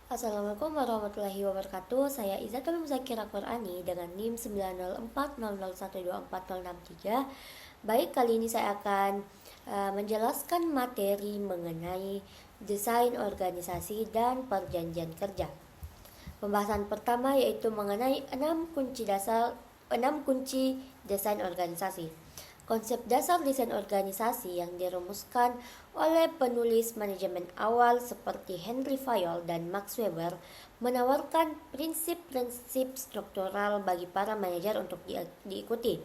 Assalamualaikum warahmatullahi wabarakatuh. Saya Izzatul Muzakira Qur'ani dengan NIM 90400124063. Baik, kali ini saya akan menjelaskan materi mengenai desain organisasi dan perjanjian kerja. Pembahasan pertama yaitu mengenai 6 kunci desain organisasi. Konsep dasar desain organisasi yang dirumuskan oleh penulis manajemen awal seperti Henry Fayol dan Max Weber menawarkan prinsip-prinsip struktural bagi para manajer untuk diikuti.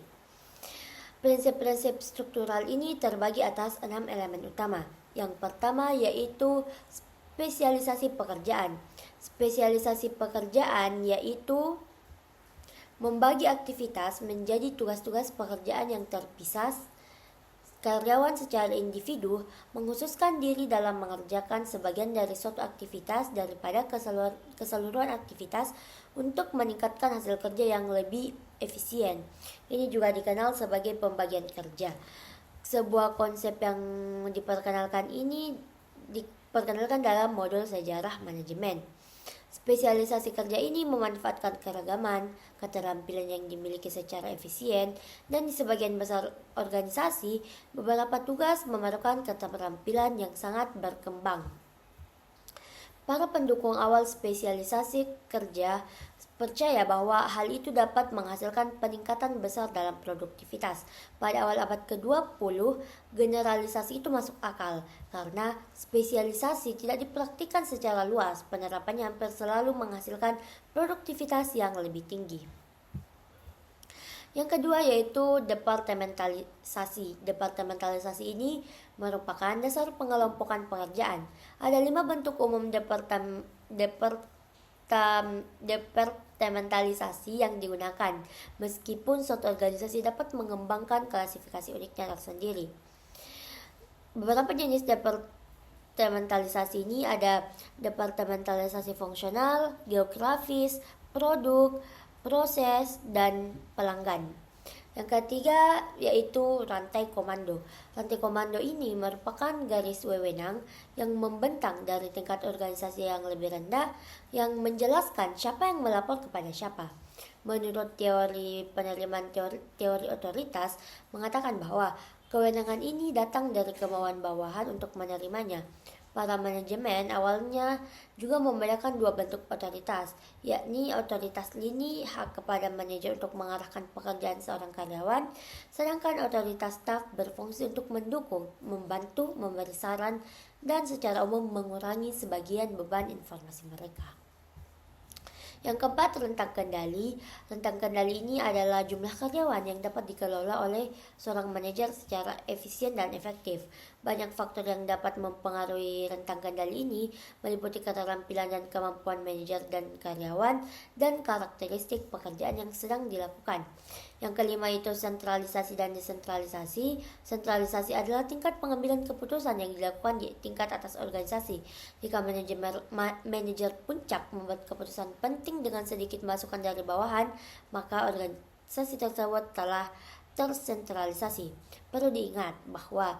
Prinsip-prinsip struktural ini terbagi atas 6 elemen utama. Yang pertama yaitu spesialisasi pekerjaan. Spesialisasi pekerjaan yaitu membagi aktivitas menjadi tugas-tugas pekerjaan yang terpisah. Karyawan secara individu mengkhususkan diri dalam mengerjakan sebagian dari suatu aktivitas daripada keseluruhan aktivitas untuk meningkatkan hasil kerja yang lebih efisien. Ini juga dikenal sebagai pembagian kerja. Sebuah konsep yang diperkenalkan dalam modul sejarah manajemen. Spesialisasi kerja ini memanfaatkan keragaman, keterampilan yang dimiliki secara efisien, dan di sebagian besar organisasi, beberapa tugas memerlukan keterampilan yang sangat berkembang. Para pendukung awal spesialisasi kerja percaya bahwa hal itu dapat menghasilkan peningkatan besar dalam produktivitas. Pada awal abad ke-20, generalisasi itu masuk akal karena spesialisasi tidak dipraktikkan secara luas. Penerapannya hampir selalu menghasilkan produktivitas yang lebih tinggi. Yang kedua yaitu departementalisasi. Departementalisasi ini merupakan dasar pengelompokan pekerjaan. Ada 5 bentuk umum departementalisasi yang digunakan, meskipun suatu organisasi dapat mengembangkan klasifikasi uniknya tersendiri. Beberapa jenis departementalisasi ini ada departementalisasi fungsional, geografis, produk, proses, dan pelanggan. Yang ketiga yaitu rantai komando. Rantai komando ini merupakan garis wewenang yang membentang dari tingkat organisasi yang lebih rendah yang menjelaskan siapa yang melapor kepada siapa. Menurut teori penerimaan teori otoritas mengatakan bahwa kewenangan ini datang dari kemauan bawahan untuk menerimanya. Para manajemen awalnya juga membedakan 2 bentuk otoritas, yakni otoritas lini hak kepada manajer untuk mengarahkan pekerjaan seorang karyawan, sedangkan otoritas staf berfungsi untuk mendukung, membantu, memberi saran, dan secara umum mengurangi sebagian beban informasi mereka. Yang keempat, rentang kendali. Rentang kendali ini adalah jumlah karyawan yang dapat dikelola oleh seorang manajer secara efisien dan efektif. Banyak faktor yang dapat mempengaruhi rentang kendali ini, meliputi keterampilan dan kemampuan manajer dan karyawan, dan karakteristik pekerjaan yang sedang dilakukan. Yang kelima itu sentralisasi dan desentralisasi. Sentralisasi adalah tingkat pengambilan keputusan yang dilakukan di tingkat atas organisasi. Jika manajer puncak membuat keputusan penting dengan sedikit masukan dari bawahan, maka organisasi tersebut telah tersentralisasi. Perlu diingat bahwa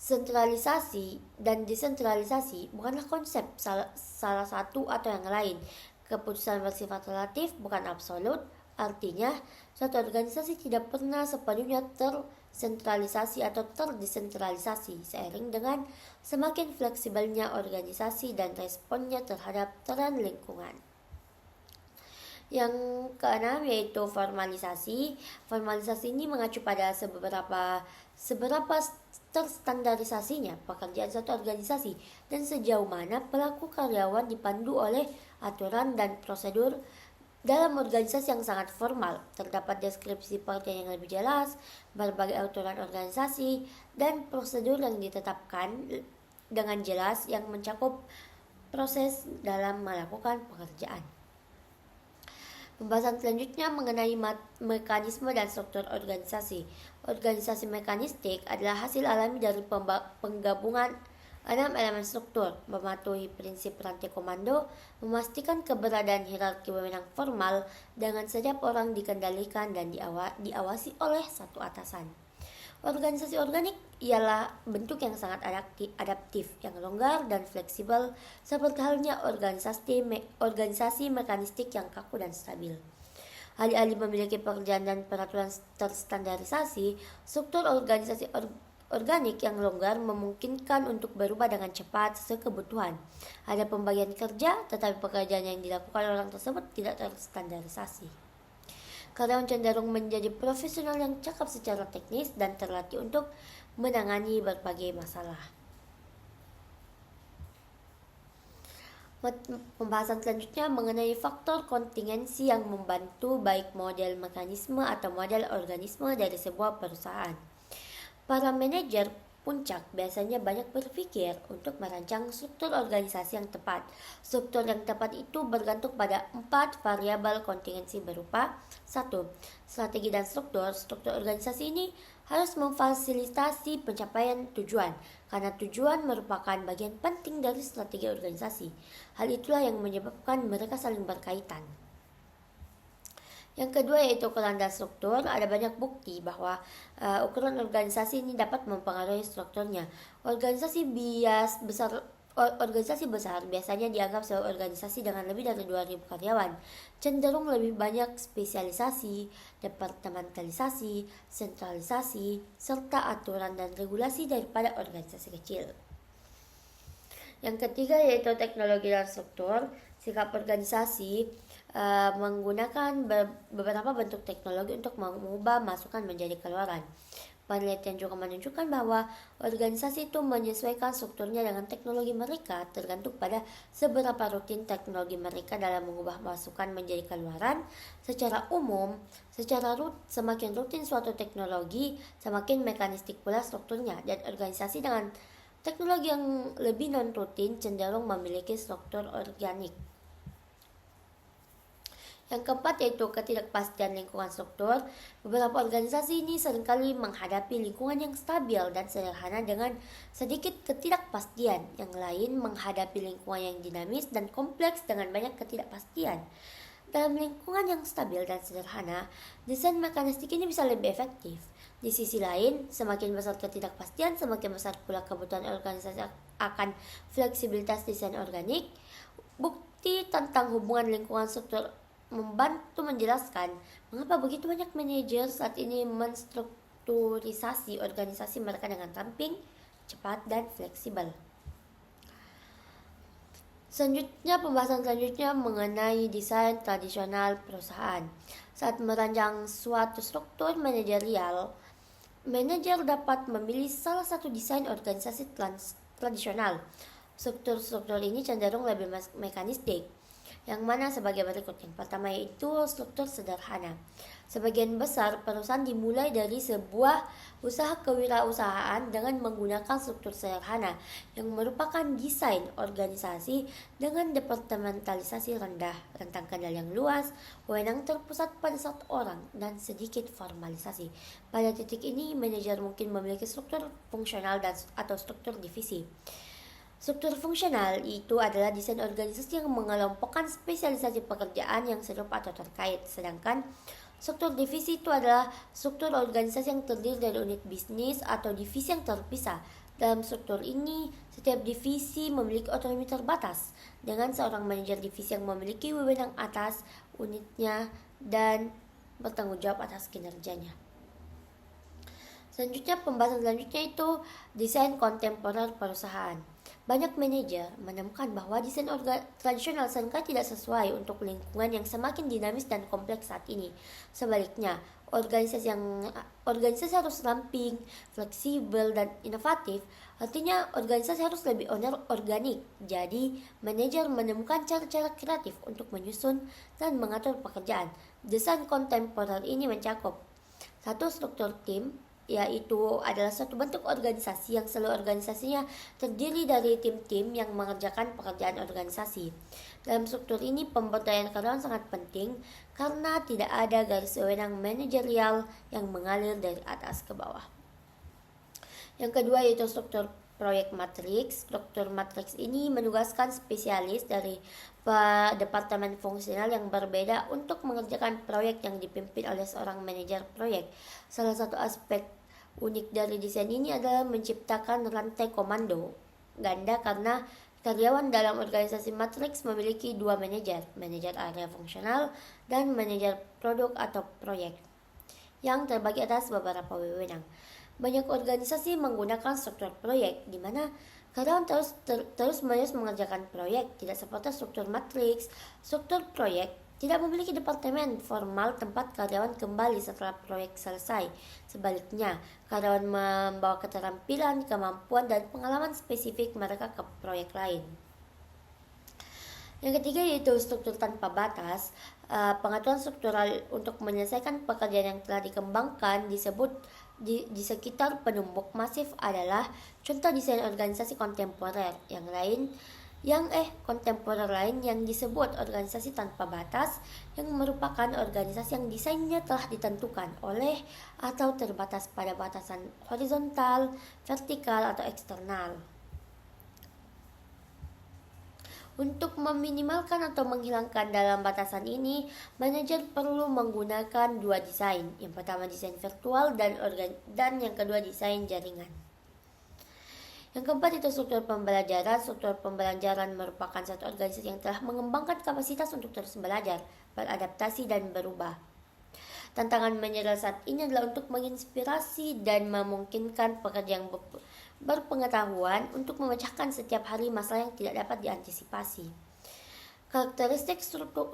sentralisasi dan desentralisasi bukanlah konsep salah satu atau yang lain. Keputusan bersifat relatif, bukan absolut. Artinya, suatu organisasi tidak pernah sepenuhnya tersentralisasi atau terdesentralisasi seiring dengan semakin fleksibelnya organisasi dan responnya terhadap tren lingkungan. Yang keenam yaitu formalisasi. Formalisasi ini mengacu pada seberapa terstandarisasinya pekerjaan suatu organisasi dan sejauh mana pelaku karyawan dipandu oleh aturan dan prosedur. Dalam organisasi yang sangat formal, terdapat deskripsi pekerjaan yang lebih jelas, berbagai aturan organisasi, dan prosedur yang ditetapkan dengan jelas yang mencakup proses dalam melakukan pekerjaan. Pembahasan selanjutnya mengenai mekanisme dan struktur organisasi. Organisasi mekanistik adalah hasil alami dari penggabungan 6 elemen struktur, mematuhi prinsip rantai komando, memastikan keberadaan hierarki wewenang formal dengan setiap orang dikendalikan dan diawasi oleh satu atasan. Organisasi organik ialah bentuk yang sangat adaptif, yang longgar dan fleksibel, seperti halnya organisasi mekanistik yang kaku dan stabil. Alih-alih memiliki pekerjaan dan peraturan terstandarisasi, struktur organisasi organik yang longgar memungkinkan untuk berubah dengan cepat sesuai kebutuhan. Ada pembagian kerja, tetapi pekerjaan yang dilakukan orang tersebut tidak terstandarisasi. Karyawan cenderung menjadi profesional yang cakap secara teknis dan terlatih untuk menangani berbagai masalah. Pembahasan selanjutnya mengenai faktor kontingensi yang membantu baik model mekanisme atau model organisme dari sebuah perusahaan. Para manajer puncak biasanya banyak berpikir untuk merancang struktur organisasi yang tepat. Struktur yang tepat itu bergantung pada 4 variabel kontingensi berupa 1. Strategi dan struktur. Struktur organisasi ini harus memfasilitasi pencapaian tujuan, karena tujuan merupakan bagian penting dari strategi organisasi. Hal itulah yang menyebabkan mereka saling berkaitan. Yang kedua yaitu ukuran dan struktur. Ada banyak bukti bahwa ukuran organisasi ini dapat mempengaruhi strukturnya. Organisasi besar biasanya dianggap sebagai organisasi dengan lebih dari 2.000 karyawan, cenderung lebih banyak spesialisasi, departementalisasi, sentralisasi, serta aturan dan regulasi daripada organisasi kecil. Yang ketiga yaitu teknologi dan struktur. Sikap organisasi menggunakan beberapa bentuk teknologi untuk mengubah masukan menjadi keluaran. Penelitian juga menunjukkan bahwa organisasi itu menyesuaikan strukturnya dengan teknologi mereka, tergantung pada seberapa rutin teknologi mereka dalam mengubah masukan menjadi keluaran. Secara umum, semakin rutin suatu teknologi, semakin mekanistik pula strukturnya, dan organisasi dengan teknologi yang lebih non-rutin cenderung memiliki struktur organik. Yang keempat yaitu ketidakpastian lingkungan struktur. Beberapa organisasi ini seringkali menghadapi lingkungan yang stabil dan sederhana dengan sedikit ketidakpastian. Yang lain menghadapi lingkungan yang dinamis dan kompleks dengan banyak ketidakpastian. Dalam lingkungan yang stabil dan sederhana, desain mekanistik ini bisa lebih efektif. Di sisi lain, semakin besar ketidakpastian, semakin besar pula kebutuhan organisasi akan fleksibilitas desain organik. Bukti tentang hubungan lingkungan struktur membantu menjelaskan mengapa begitu banyak manajer saat ini menstrukturisasi organisasi mereka dengan ramping, cepat, dan fleksibel. Pembahasan selanjutnya mengenai desain tradisional perusahaan. Saat merancang suatu struktur manajerial, manajer dapat memilih salah satu desain organisasi tradisional. Struktur-struktur ini cenderung lebih mekanistik, yang mana sebagai berikut. Yang pertama yaitu struktur sederhana. Sebagian besar perusahaan dimulai dari sebuah usaha kewirausahaan dengan menggunakan struktur sederhana yang merupakan desain organisasi dengan departementalisasi rendah, rentang kendali yang luas, wewenang terpusat pada satu orang, dan sedikit formalisasi. Pada titik ini, manajer mungkin memiliki struktur fungsional atau struktur divisi. Struktur fungsional itu adalah desain organisasi yang mengelompokkan spesialisasi pekerjaan yang serupa atau terkait. Sedangkan struktur divisi itu adalah struktur organisasi yang terdiri dari unit bisnis atau divisi yang terpisah. Dalam struktur ini, setiap divisi memiliki otonomi terbatas, dengan seorang manajer divisi yang memiliki wewenang atas unitnya dan bertanggung jawab atas kinerjanya. Pembahasan selanjutnya itu desain kontemporer perusahaan. Banyak manajer menemukan bahwa desain tradisional seringkali tidak sesuai untuk lingkungan yang semakin dinamis dan kompleks saat ini. Sebaliknya, organisasi harus ramping, fleksibel, dan inovatif. Artinya, organisasi harus lebih organik. Jadi, manajer menemukan cara-cara kreatif untuk menyusun dan mengatur pekerjaan. Desain kontemporer ini mencakup 1. Struktur tim, yaitu adalah suatu bentuk organisasi yang seluruh organisasinya terdiri dari tim-tim yang mengerjakan pekerjaan organisasi. Dalam struktur ini, pemberdayaan karyawan sangat penting karena tidak ada garis wewenang manajerial yang mengalir dari atas ke bawah. Yang kedua yaitu struktur proyek matriks. Struktur matriks ini menugaskan spesialis dari departemen fungsional yang berbeda untuk mengerjakan proyek yang dipimpin oleh seorang manajer proyek. Salah satu aspek Unik dari desain ini adalah menciptakan rantai komando ganda karena karyawan dalam organisasi matriks memiliki dua manajer, manajer area fungsional dan manajer produk atau proyek, yang terbagi atas beberapa wewenang. Banyak organisasi menggunakan struktur proyek, di mana karyawan terus-menerus mengerjakan proyek, tidak seperti struktur matriks. Struktur proyek tidak memiliki departemen formal tempat karyawan kembali setelah proyek selesai. Sebaliknya, karyawan membawa keterampilan, kemampuan, dan pengalaman spesifik mereka ke proyek lain. Yang ketiga yaitu struktur tanpa batas. Pengaturan struktural untuk menyelesaikan pekerjaan yang telah dikembangkan disebut di sekitar penumbuk masif adalah contoh desain organisasi kontemporer kontemporer lain yang disebut organisasi tanpa batas, yang merupakan organisasi yang desainnya telah ditentukan oleh atau terbatas pada batasan horizontal, vertikal, atau eksternal. Untuk meminimalkan atau menghilangkan dalam batasan ini, manajer perlu menggunakan dua desain. Yang pertama desain virtual dan yang kedua desain jaringan. Yang keempat itu struktur pembelajaran. Struktur pembelajaran merupakan satu organisasi yang telah mengembangkan kapasitas untuk terus belajar, beradaptasi, dan berubah. Tantangan manajer saat ini adalah untuk menginspirasi dan memungkinkan pekerja yang berpengetahuan untuk memecahkan setiap hari masalah yang tidak dapat diantisipasi. Karakteristik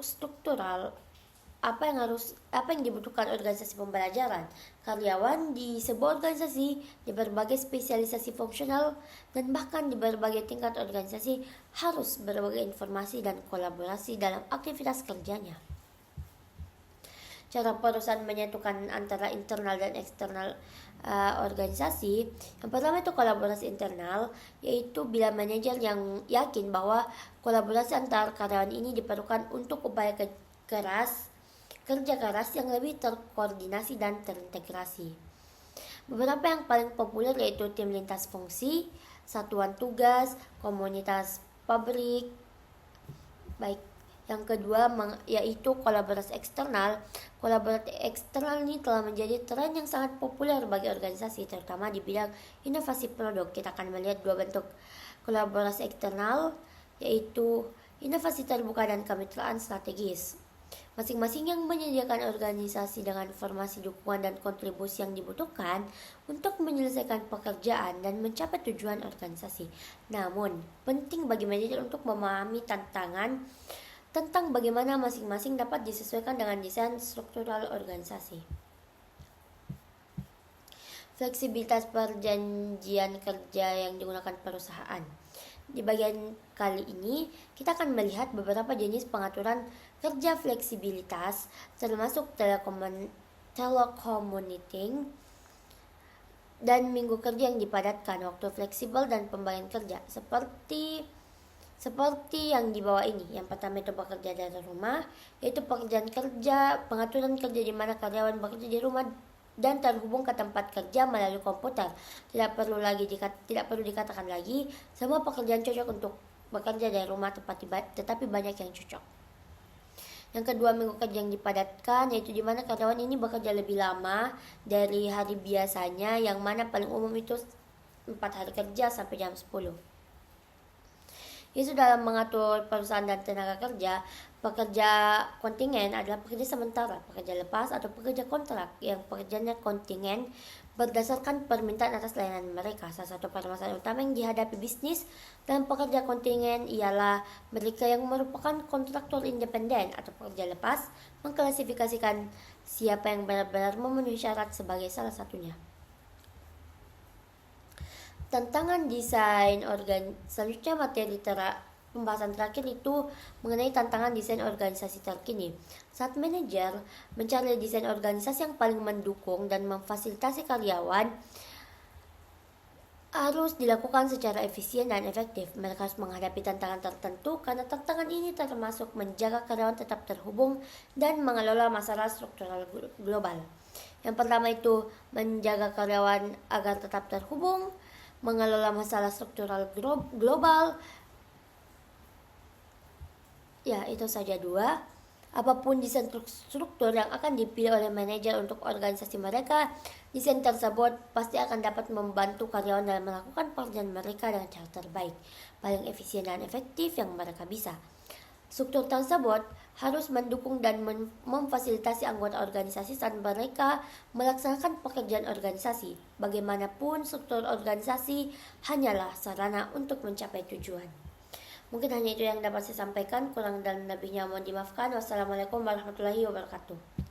struktural apa yang dibutuhkan organisasi pembelajaran. Karyawan di sebuah organisasi di berbagai spesialisasi fungsional dan bahkan di berbagai tingkat organisasi harus berbagi informasi dan kolaborasi dalam aktivitas kerjanya. Cara perusahaan menyatukan antara internal dan eksternal organisasi. Yang pertama itu kolaborasi internal, yaitu bila manajer yang yakin bahwa kolaborasi antar karyawan ini diperlukan untuk upaya kerja keras yang lebih terkoordinasi dan terintegrasi. Beberapa yang paling populer yaitu tim lintas fungsi, satuan tugas, komunitas pabrik. Baik, yang kedua yaitu kolaborasi eksternal. Kolaborasi eksternal ini telah menjadi tren yang sangat populer bagi organisasi, terutama di bidang inovasi produk. Kita akan melihat dua bentuk kolaborasi eksternal, yaitu inovasi terbuka dan kemitraan strategis. Masing-masing yang menyediakan organisasi dengan informasi, dukungan, dan kontribusi yang dibutuhkan untuk menyelesaikan pekerjaan dan mencapai tujuan organisasi. Namun, penting bagi manajer untuk memahami tantangan tentang bagaimana masing-masing dapat disesuaikan dengan desain struktural organisasi. Fleksibilitas perjanjian kerja yang digunakan perusahaan. Di bagian kali ini, kita akan melihat beberapa jenis pengaturan kerja fleksibilitas, termasuk telecommuting dan minggu kerja yang dipadatkan, waktu fleksibel, dan pembagian kerja. Seperti yang di bawah ini. Yang pertama itu bekerja dari rumah, yaitu pengaturan kerja di mana karyawan bekerja di rumah dan terhubung ke tempat kerja melalui komputer. Tidak perlu dikatakan lagi, semua pekerjaan cocok untuk bekerja dari rumah, tetapi banyak yang cocok. Yang kedua, minggu kerja yang dipadatkan, yaitu di mana karyawan ini bekerja lebih lama dari hari biasanya, yang mana paling umum itu 4 hari kerja sampai jam 10. Itu dalam mengatur perusahaan dan tenaga kerja. Pekerja kontingen adalah pekerja sementara, pekerja lepas, atau pekerja kontrak yang pekerjaannya kontingen berdasarkan permintaan atas layanan mereka. Salah satu permasalahan utama yang dihadapi bisnis dan pekerja kontingen ialah mereka yang merupakan kontraktor independen atau pekerja lepas mengklasifikasikan siapa yang benar-benar memenuhi syarat sebagai salah satunya. Tantangan desain selanjutnya pembahasan terakhir itu mengenai tantangan desain organisasi terkini. Saat manajer mencari desain organisasi yang paling mendukung dan memfasilitasi karyawan, harus dilakukan secara efisien dan efektif. Mereka harus menghadapi tantangan tertentu, karena tantangan ini termasuk menjaga karyawan tetap terhubung dan mengelola masalah struktural global. Yang pertama itu menjaga karyawan agar tetap terhubung, mengelola masalah struktural global. Ya, itu saja dua. Apapun desain struktur yang akan dipilih oleh manajer untuk organisasi mereka, desain tersebut pasti akan dapat membantu karyawan dalam melakukan pekerjaan mereka dengan cara terbaik, paling efisien dan efektif yang mereka bisa. Struktur tersebut harus mendukung dan memfasilitasi anggota organisasi saat mereka melaksanakan pekerjaan organisasi. Bagaimanapun, struktur organisasi hanyalah sarana untuk mencapai tujuan. Mungkin hanya itu yang dapat saya sampaikan, kurang dan lebihnya mohon dimaafkan. Wassalamualaikum warahmatullahi wabarakatuh.